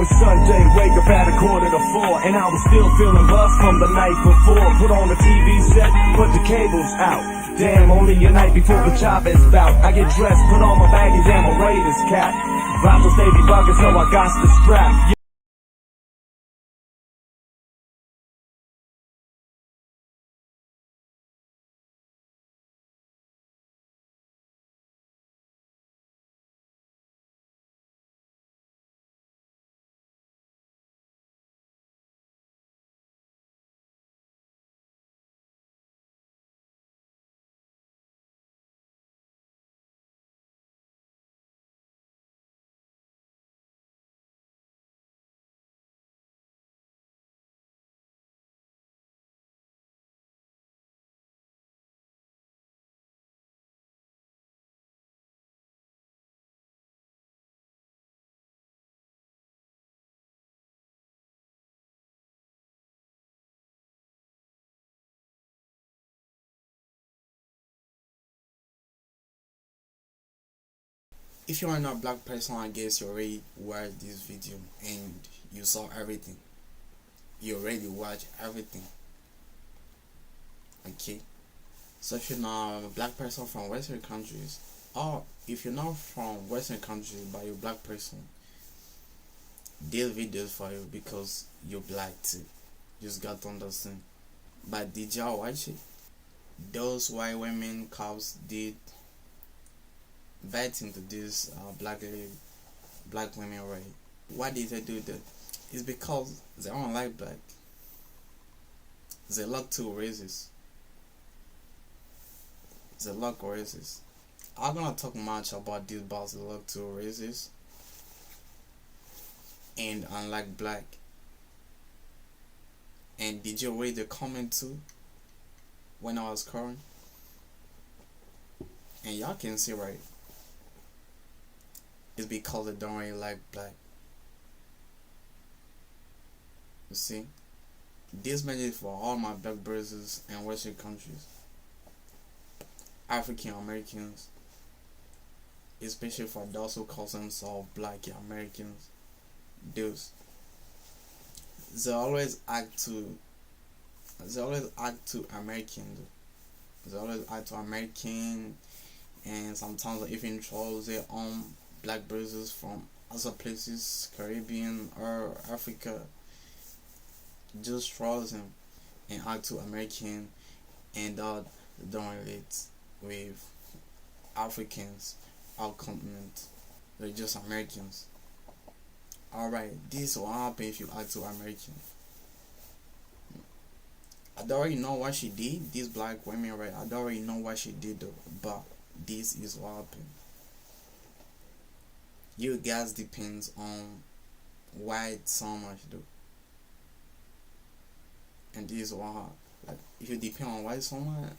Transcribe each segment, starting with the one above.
was Sunday, wake up at 3:45, and I was still feeling buzzed from the night before. Put on the TV set, put the cables out. Damn, only a night before the Chavez bout. I get dressed, put on my baggies and my Raiders cap. Rivals they be bugging, so I got the strap. If you are not a black person, I guess you already watched this video and you saw everything. You already watched everything. Okay. So if you're not a black person from Western countries, or if you're not from Western countries but you're a black person, this video is for you because you're black too. You just got to understand. But did y'all watch it? Those white women cops did vetting to this black women, right? Why did they do that? It's because they don't like black. They look too racist. They look racist. I'm gonna talk much about this, but they look too racist and unlike black. And did you read the comment too when I was crying? And y'all can see right. It's because they don't really like black. You see? This message for all my black brothers in Western countries. African Americans. Especially for those who call themselves black Americans. Those. They always act to American. They always act to American, and sometimes they even troll their own black brothers from other places, Caribbean or Africa. Just trolls them and act to American, and don't relate with Africans, our continent. They're just Americans. Alright, this will happen if you act to American. I don't already know what she did, this black woman, right? I don't already know what she did though, but this is what happened. You guys depends on why so much though. And this is what happened. Like if you depend on why so much,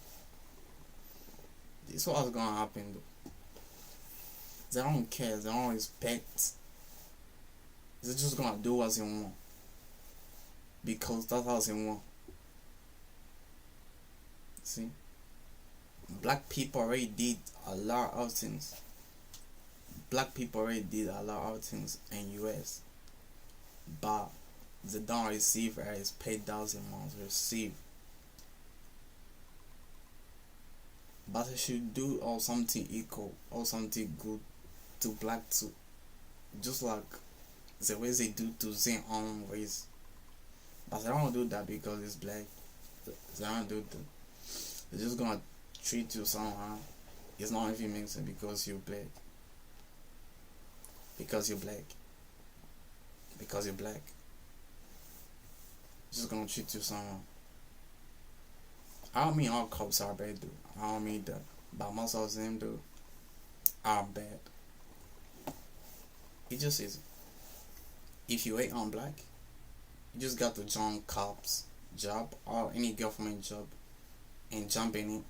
this is what's gonna happen though. They don't care, they don't respect. They're just gonna do what they want. Because that's how they want. See? Black people already did a lot of things. Black people already did a lot of things in US. But they don't receive as paid that they want to receive. But they should do or something equal or something good to black too. Just like the way they do to their own race. But they don't do that because it's black. They don't do that. They're just gonna treat you somehow. It's not if you make sense because you're black. Because you're black. Because you're black. Just gonna treat you somehow. I don't mean all cops are bad though. I don't mean that. But most of them do are bad. It just isn't. If you ain't on black, you just got to join cops job or any government job and jump in it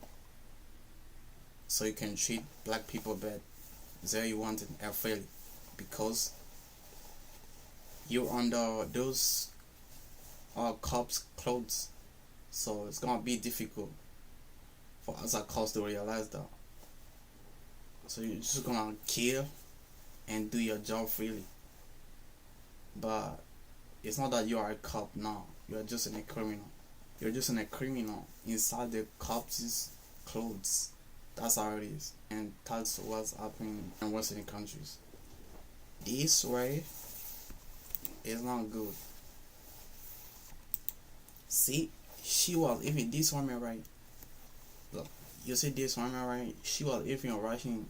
so you can treat black people bad. There you want it fairly because you're under those cops' clothes, so it's gonna be difficult for other cops to realize that. So you're just gonna kill and do your job freely. but it's not that you are a cop. No, you are just a criminal. You're just a criminal inside the cops' clothes. That's how it is, and that's what's happening in Western countries. This way is not good. See, she was even this woman right. Look, you see this woman right? She was even rushing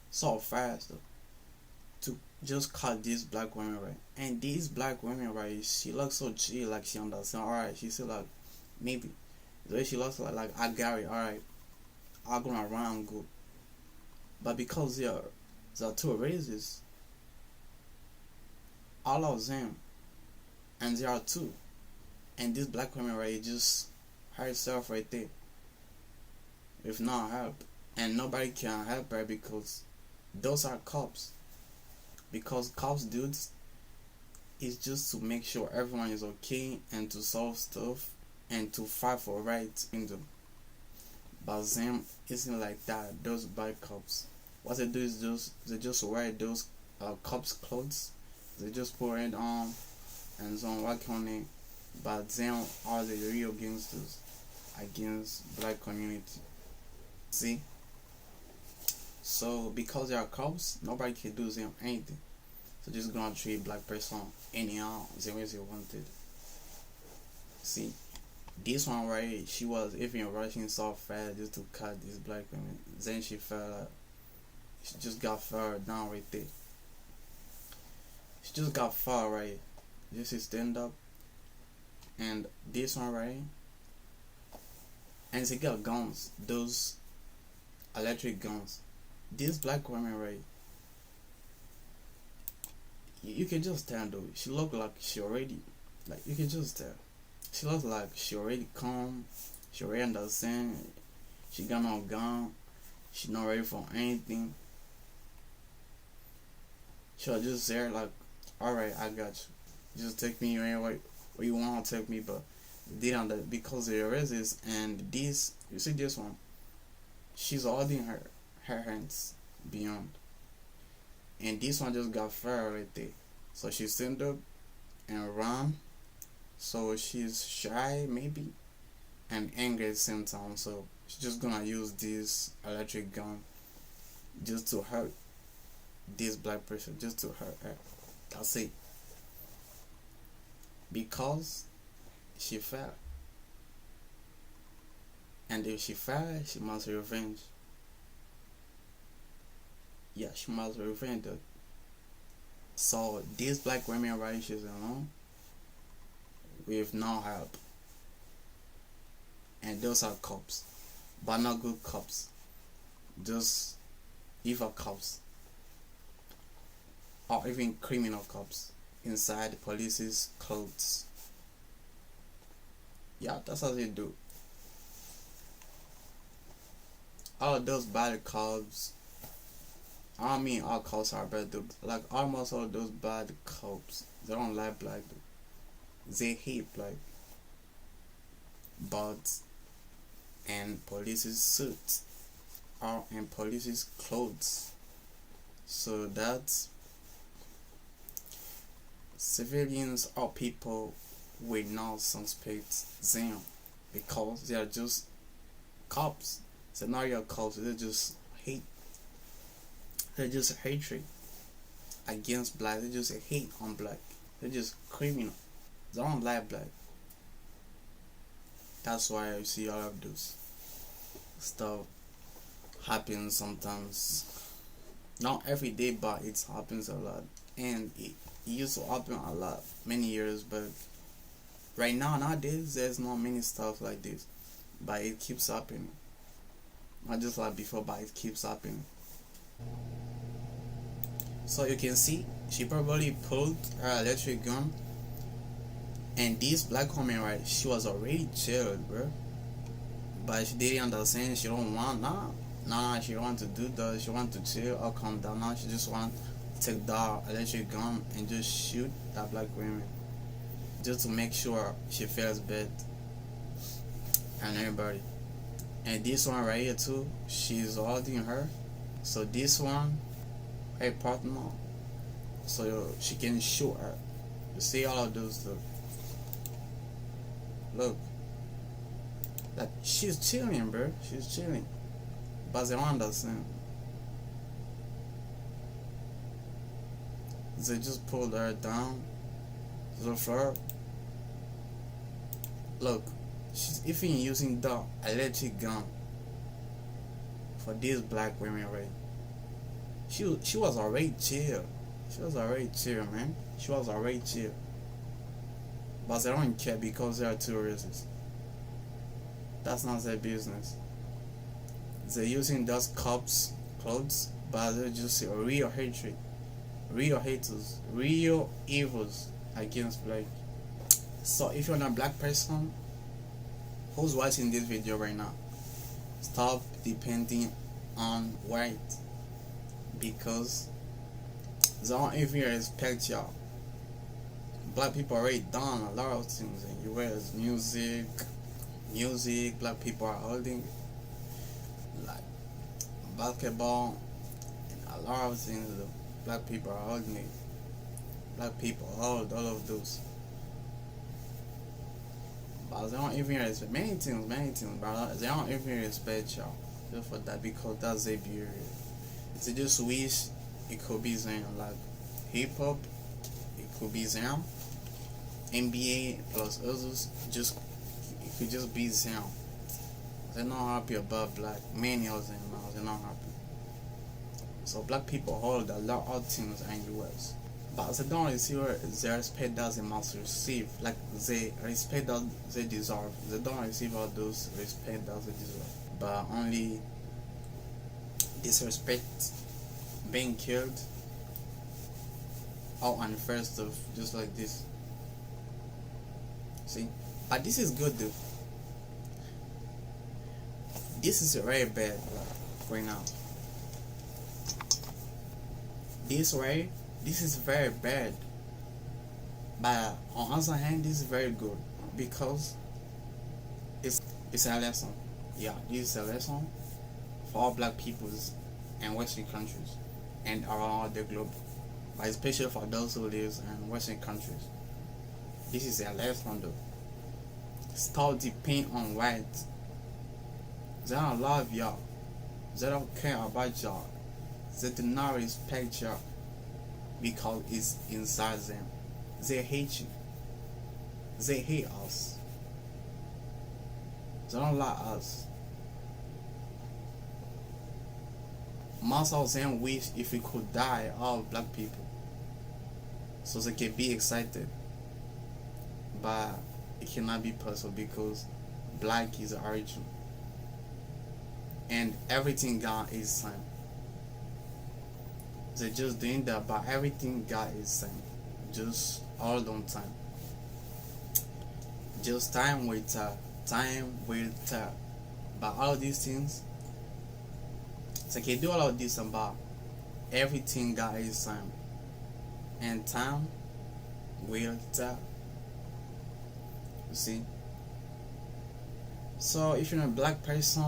so fast to just cut this black woman right. And this black woman right, she looks so chill, like she understand. Alright, she said like maybe the way she looks like I got it. Alright, I'm gonna run. I'm good. But because they're two races, all of them, and there are two, and this black woman right just herself right there with no help, and nobody can help her because those are cops. Because cops dudes is just to make sure everyone is okay and to solve stuff and to fight for rights in them. But them isn't like that. Those bad cops, what they do is they just wear those cops clothes. They just put it on and so work on it. But them are the real gangsters against black community. See? So because they are cops, nobody can do them anything. So just gonna treat black person anyhow the way they wanted. See? This one right, she was even rushing so fast just to cut this black woman. Then she fell. She just got far down right there. She just got far right. Just to stand up. And this one right, and they got guns, those electric guns. This black woman right, you can just tell though. She look like she already, like you can just tell. She looks like she already calm. She already understand. She got no gun. She not ready for anything. She was just there like, alright, I got you. Just take me anywhere where you want to take me, but they don't, because the resist. And this, you see this one, she's holding her hands beyond, and this one just got far right there. So she stand up and run. So she's shy maybe and angry at the same time. So she's just gonna use this electric gun just to hurt this black person, just to hurt her. That's it. Because she fell. And if she fell, she must revenge. Yeah, she must revenge it. So these black women right, she's alone with no help. And those are cops. But not good cops. Just evil cops. Or even criminal cops inside the police's clothes. Yeah, that's how they do. All those bad cops, I don't mean all cops are bad, dude. Like almost all those bad cops, they don't like black, dude. They hate black. But in police's suits or in police's clothes. So that's civilians or people will not suspect them because they are just cops. They're not your cops. They just hate. They just hatred against black. They just hate on black. They're just criminal. They don't like black. That's why I see all of those stuff happen sometimes. Not every day, but it happens a lot, and it used to happen a lot many years back. Right now, nowadays, there's not many stuff like this, but it keeps happening. Not just like before, but it keeps happening. So you can see, she probably pulled her electric gun, and this black woman, right, she was already chilled, bro. But she didn't understand. She don't want, she don't want to do that. She want to chill or calm down. Now she just want to take the electric gun and just shoot that black woman, just to make sure she feels bad and everybody. And this one right here too, she's holding her. So this one, her partner, so she can shoot her. You see all of those stuff. Look, like she's chilling, bro. She's chilling, but they don't understand. They just pulled her down to the floor. Look, she's even using the electric gun for these black women, right? She was already chill. She was already chill, man. She was already chill. But they don't care because they are tourists. That's not their business. They're using those cops' clothes, but they're just real hatred, real haters, real evils against black. So if you're not a black person who's watching this video right now, stop depending on white, because they don't even respect y'all. Black people already done a lot of things in US. Music, black people are holding like basketball and a lot of things. Black people are holding it. Black people hold all of those. But they don't even respect many things, but they don't even respect y'all just for that, because that's their behavior. They just wish it could be them, like hip hop, it could be them, NBA plus others, just it could just be them. They're not happy about black. Many of them now, they're not happy. So black people hold a lot of things in US, but they don't receive the respect that they must receive, like the respect that they deserve. They don't receive all those respect that they deserve, but only disrespect, being killed, all unfair stuff, just like this. See, but this is good though. This is very bad right now. This is very bad. But on the other hand, this is very good, because it's a lesson. Yeah, this is a lesson for all black peoples in Western countries and around the globe, but especially for those who live in Western countries. This is a lesson though. Stop depending on white. They don't love y'all. They don't care about y'all. They do not respect y'all because it's inside them. They hate you. They hate us. They don't like us. Most of them wish if we could die, all black people, so they can be excited. But it cannot be possible, because black is the origin, and everything God is same. They're just doing that, but everything God is same, just all the time. Just time will tell. But all these things, they can do all of this, about everything God is same, and time will tell. You see? So if you're a black person,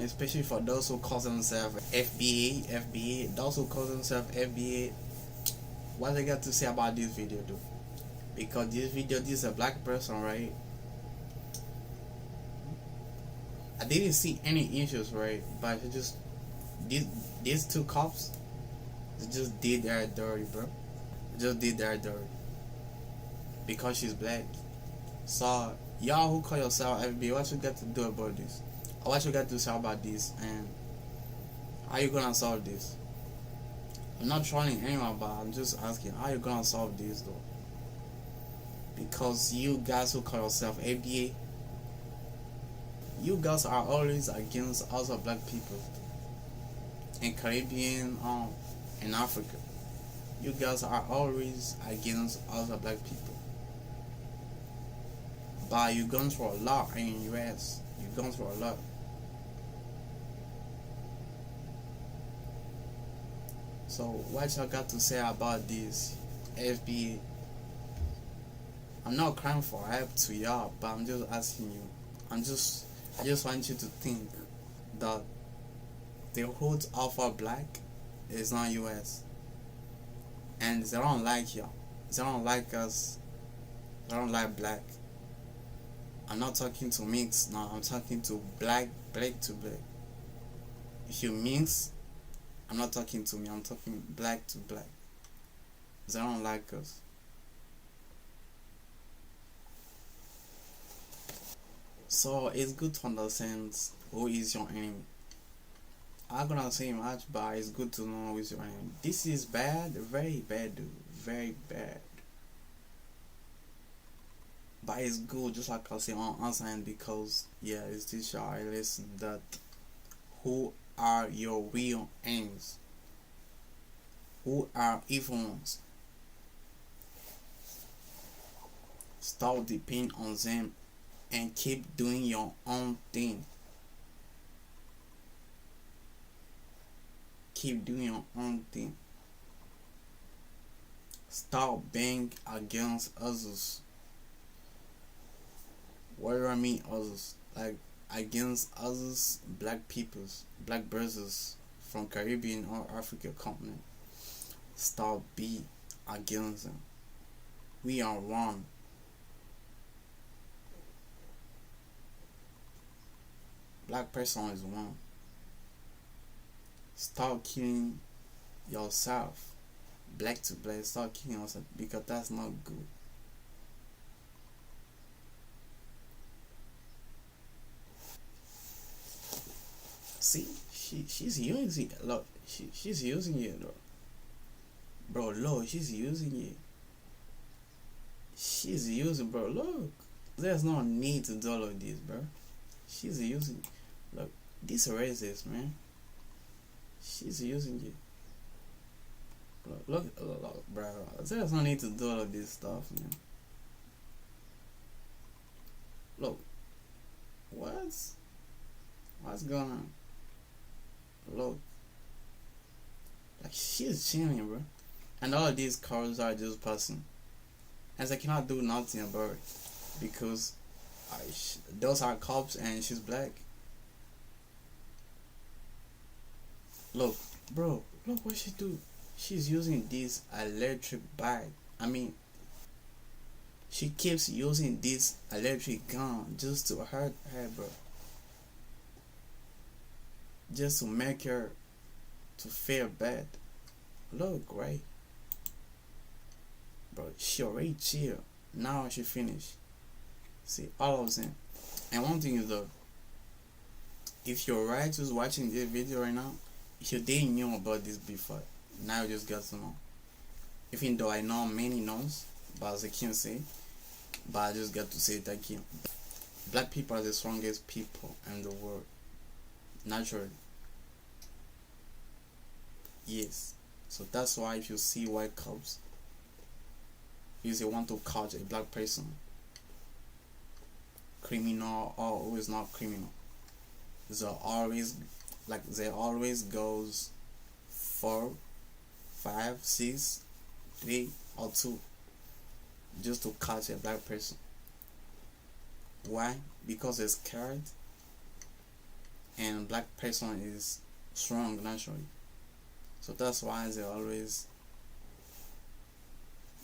especially for those who call themselves FBA, those who call themselves FBA, what they got to say about this video though? Because this is a black person, right? I didn't see any issues, right? But it just these two cops, they just did their dirty, bro. They just did their dirty because she's black. So y'all who call yourself FBA, what you got to do about this? Or what you got to say about this? And how you gonna solve this? I'm not trolling anyone, but I'm just asking, how you gonna solve this though? Because you guys who call yourself FBA, you guys are always against other black people in Caribbean, in Africa. You guys are always against other black people. But you've gone through a lot in the US. You've gone through a lot. So what y'all got to say about this FBA? I'm not crying for help to y'all, but I'm just asking you. I just want you to think that the root of our black is not US. and they don't like you. They don't like us. They don't like black. I'm not talking to mix now. I'm talking to black to black. If you mix, I'm not talking to me. I'm talking black to black. They don't like us. So it's good to understand who is your enemy. I'm gonna say much, but it's good to know who is your enemy. This is bad, very bad, dude. Very bad. But it's good, just like I say on sign, because yeah, it's this I listen that who are your real enemies? Who are evil ones? Stop depending on them and keep doing your own thing. Keep doing your own thing. Stop being against others. What do I mean others? Like against others, black peoples, black brothers from Caribbean or Africa continent. Stop be against them. We are one. Black person is one. Stop killing yourself. Black to black, stop killing yourself because that's not good. See, she's using it. Look, she's using it, bro. Look, she's using it. She's using, bro. Look, there's no need to do all of this, bro. She's using it. Look, this racist, man. She's using it. Look, bro. There's no need to do all of this stuff, man. Look, what's going on? Look, like she's chilling, bro, and all of these cars are just passing, as I cannot do nothing about it because those are cops and she's black. Look, bro, look what she do. She's using this electric bag. I mean, she keeps using this electric gun just to hurt her, bro. Just to make her to feel bad. Look, right? Bro, she already chill. Now she finished. See, all of them. And one thing is though, if you're right who's watching this video right now, if you didn't know about this before, now you just got to know. Even though I know many knows, but as I can't say, but I just got to say it again. Black people are the strongest people in the world. Naturally. Yes. So that's why if you see white cops, if they want to catch a black person, criminal or who is not criminal, they always goes 4, 5, 6, 3 or 2 just to catch a black person. Why? Because they're scared and black person is strong naturally. So that's why they always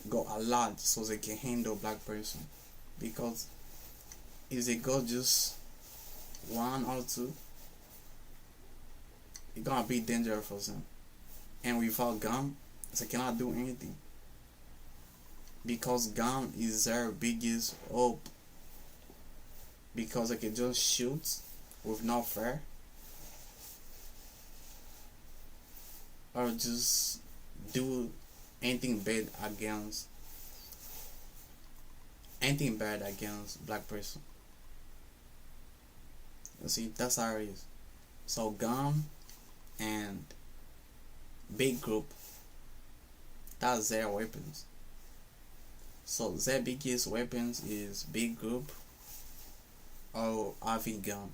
go a lot so they can handle black person. Because if they go just 1 or 2, it's gonna be dangerous for them. And without gun, they cannot do anything. Because gun is their biggest hope. Because they can just shoot with no fear. Or just do anything bad against black person. You see, that's how it is. So gun and big group, that's their weapons. So their biggest weapons is big group or having gun.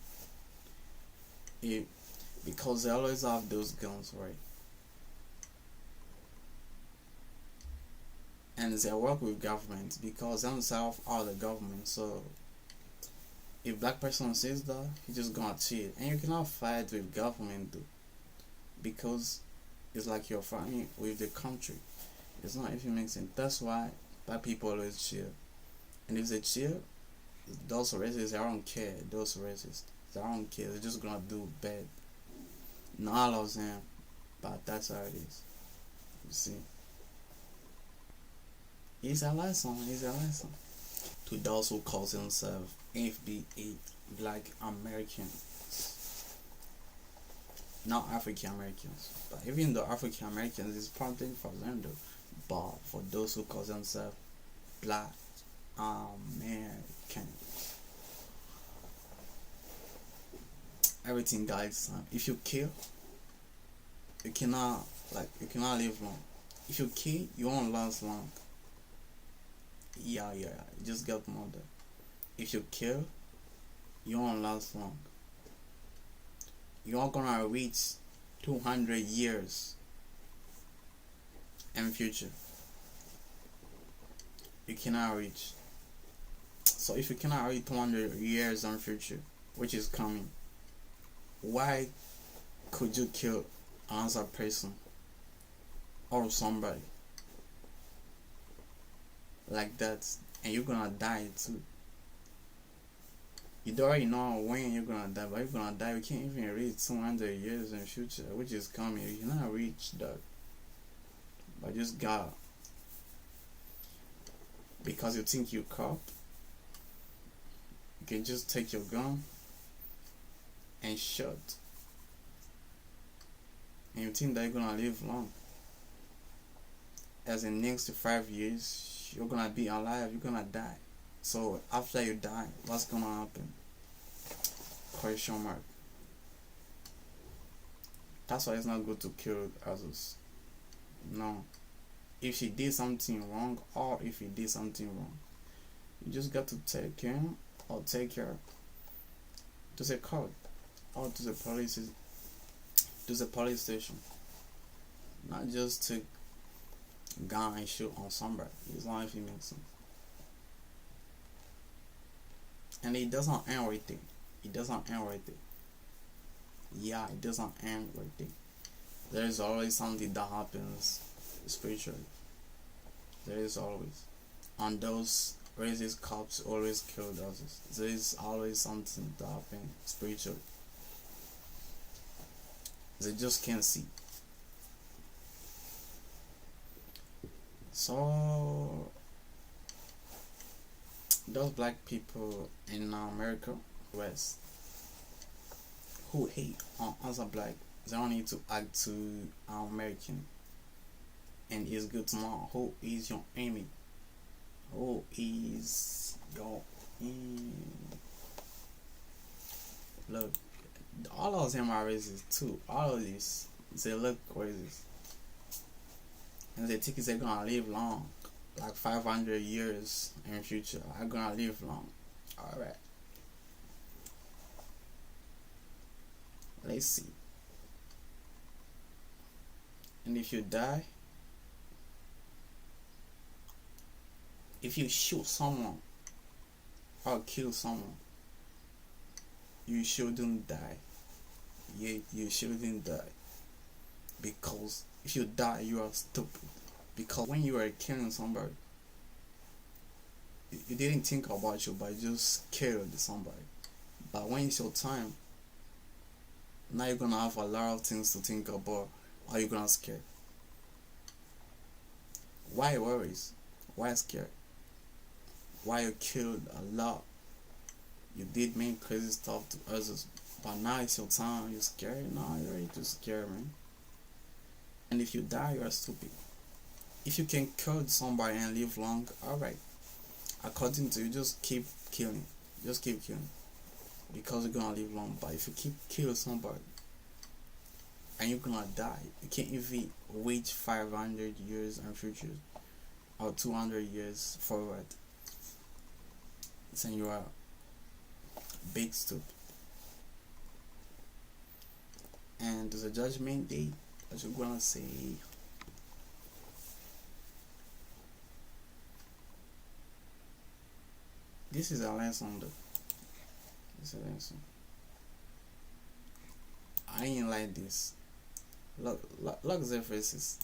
Because they always have those guns, right? And they work with government because themselves are the government. So if black person says that, he just gonna cheat, and you cannot fight with government, dude, because it's like you're fighting with the country. It's not if it makes sense. That's why black people always chill. And if they chill, those racists, they don't care. Those racists, they don't care. They're just gonna do bad. Not all of them, but that's how it is. You see. It's a lesson. It's a lesson. To those who call themselves FBA, Black Americans, not African Americans, but even though African Americans is probably for them though, but for those who call themselves Black Americans, everything guys. If you kill, you cannot live long. If you kill, you won't last long. Yeah, you just get murdered. If you kill, you won't last long. You're gonna reach 200 years in future. You cannot reach. So if you cannot reach 200 years in future, which is coming, why could you kill another person or somebody like that, and you're gonna die too? You don't already know when you're gonna die, but you're gonna die. You can't even reach 200 years in future, which is coming. You cannot reach that, but just God, because you think you're caught, you can just take your gun and shoot, and you think that you're gonna live long. As in next 5 years, you're gonna be alive. You're gonna die. So after you die, what's gonna happen? Question mark. That's why it's not good to kill others. No. If she did something wrong, or if he did something wrong, you just got to take him or take her to the court or to the police station. Not just to gun and shoot on somebody. As long as it makes sense. And it doesn't end with it. It doesn't end with it. Yeah, it doesn't end with it. There is always something that happens spiritually. There is always. And those racist cops always kill others. There is always something that happens spiritually. They just can't see. So those black people in America, West, who hate on other black, they don't need to act to American. And it's good to know who is your enemy. Who is your enemy? Look, all of them are racist too. All of these, they look racist. And they think they're gonna live long. Like 500 years in the future. I'm gonna live long. Alright. Let's see. And if you die, if you shoot someone or kill someone, you shouldn't die. Yeah, you shouldn't die. Because if you die, you are stupid. Because when you are killing somebody, you didn't think about you, but you just killed somebody. But when it's your time, now you're gonna have a lot of things to think about. Are you gonna scare? Why worries? Why scared? Why you killed a lot? You did many crazy stuff to others, but now it's your time. You're scared. No, you're ready to scare, man. And if you die, you are stupid. If you can kill somebody and live long, alright. According to you, just keep killing. Just keep killing. Because you're gonna live long. But if you keep killing somebody and you're gonna die, you can't even wait 500 years in future or 200 years forward. Then you are big stupid. And the judgment day, as you're gonna say, this is a lesson though. This is a lesson. I ain't like this. Look their faces.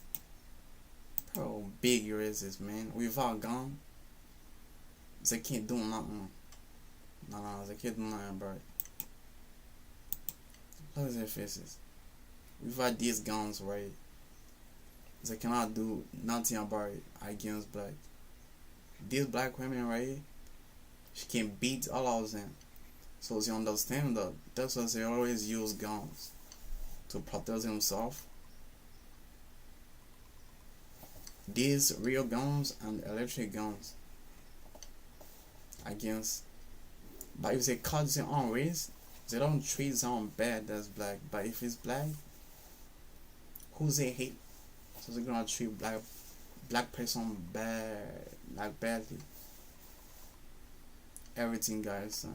How big racist, man. Without gun, they can't do nothing. No, they can't do nothing, bro. Look at their faces. Without these guns, right? They cannot do nothing about it against black. These black women, right? She can beat all of them. So they understand that. That's why they always use guns to protect themselves. These real guns and electric guns against. But if they cut their own race, they don't treat their own bad as black. But if it's black, who they hate, so they're gonna treat black person bad, like badly. Everything, guys.